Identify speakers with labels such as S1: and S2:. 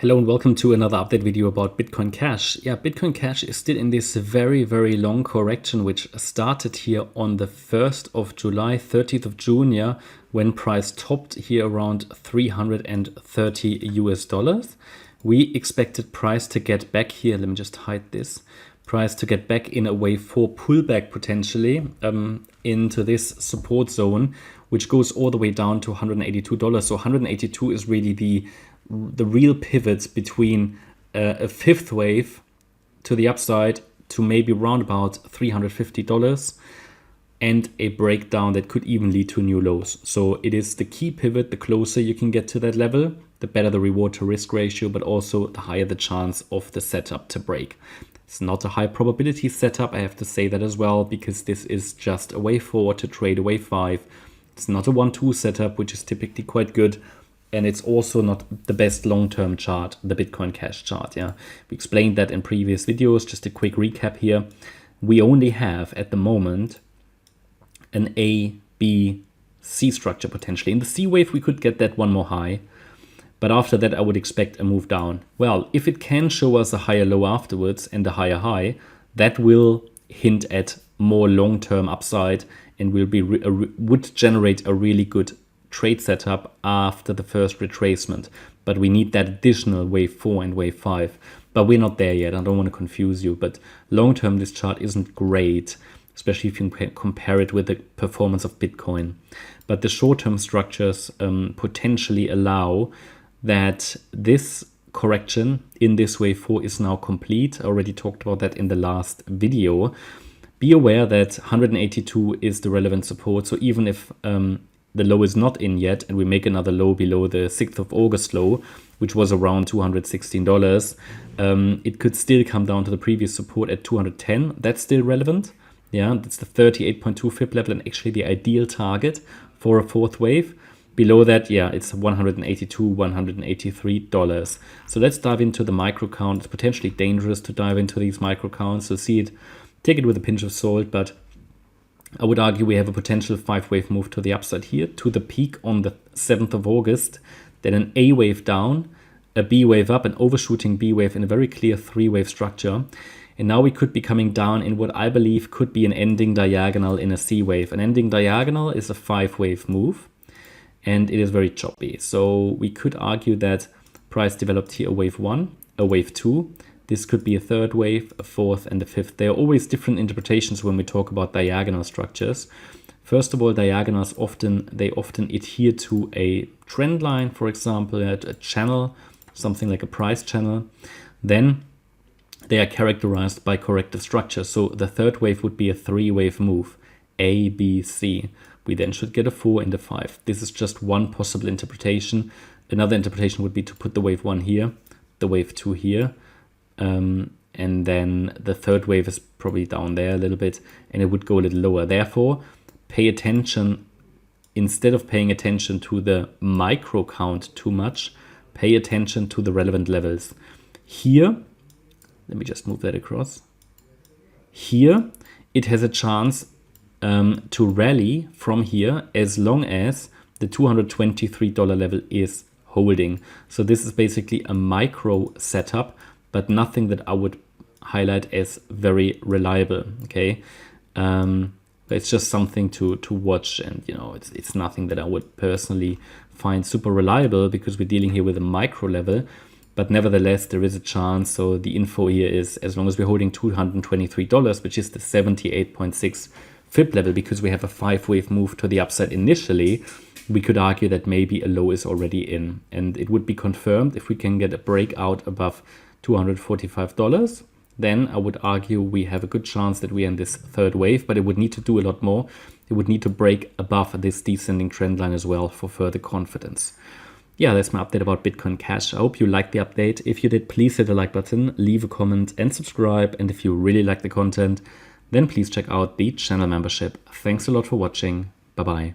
S1: Hello and welcome to another update video about Bitcoin Cash. Yeah, Bitcoin Cash is still in this very, very long correction, which started here on the 1st of July, 30th of June, yeah, when price topped here around 330 US dollars. We expected price to get back here. Let me just hide this. Price to get back in a wave 4 pullback potentially into this support zone, which goes all the way down to $182. So 182 is really the real pivot between a fifth wave to the upside to maybe round about $350 and a breakdown that could even lead to new lows. So it is the key pivot. The closer you can get to that level, the better the reward to risk ratio, but also the higher the chance of the setup to break. It's not a high probability setup, I have to say that as well, because this is just a wave 4 to trade a wave 5. It's not a 1-2 setup, which is typically quite good. And it's also not the best long-term chart, the Bitcoin Cash chart. Yeah, we explained that in previous videos. Just a quick recap here. We only have at the moment an A, B, C structure potentially. In the C wave, we could get that one more high. But after that, I would expect a move down. Well, if it can show us a higher low afterwards and a higher high, that will hint at more long-term upside and would generate a really good trade setup after the first retracement. But we need that additional wave 4 and wave 5. But we're not there yet. I don't want to confuse you. But long-term, this chart isn't great, especially if you compare it with the performance of Bitcoin. But the short-term structures potentially allow that this correction in this wave 4 is now complete. I already talked about that in the last video. Be aware that 182 is the relevant support. So even if the low is not in yet and we make another low below the 6th of August low, which was around $216, it could still come down to the previous support at 210. That's still relevant. Yeah, that's the 38.2 Fib level and actually the ideal target for a fourth wave. Below that, yeah, it's $182, $183. So let's dive into the micro count. It's potentially dangerous to dive into these micro counts. So take it with a pinch of salt, but I would argue we have a potential 5-wave move to the upside here, to the peak on the 7th of August, then an A wave down, a B wave up, an overshooting B wave in a very clear 3-wave structure. And now we could be coming down in what I believe could be an ending diagonal in a C wave. An ending diagonal is a 5-wave move, and it is very choppy. So we could argue that price developed here a wave 1, a wave 2. This could be a third wave, a fourth, and a fifth. There are always different interpretations when we talk about diagonal structures. First of all, diagonals often adhere to a trend line, for example, a channel, something like a price channel. Then they are characterized by corrective structure. So the third wave would be a 3-wave move, A, B, C. We then should get a 4 and a 5. This is just one possible interpretation. Another interpretation would be to put the wave 1 here, the wave 2 here, and then the third wave is probably down there a little bit, and it would go a little lower. Therefore, pay attention, instead of paying attention to the micro count too much, pay attention to the relevant levels. Here, let me just move that across. Here, it has a chance to rally from here as long as the $223 level is holding. So this is basically a micro setup, but nothing that I would highlight as very reliable, okay? But it's just something to watch, and it's nothing that I would personally find super reliable because we're dealing here with a micro level, but nevertheless, there is a chance. So the info here is, as long as we're holding $223, which is the 78.6 Fib level, because we have a 5-wave move to the upside initially, we could argue that maybe a low is already in, and it would be confirmed if we can get a breakout above $245, then I would argue we have a good chance that we're in this third wave, but it would need to do a lot more. It would need to break above this descending trend line as well for further confidence. Yeah, that's my update about Bitcoin Cash. I hope you liked the update. If you did, please hit the like button, leave a comment and subscribe. And if you really like the content, then please check out the channel membership. Thanks a lot for watching. Bye-bye.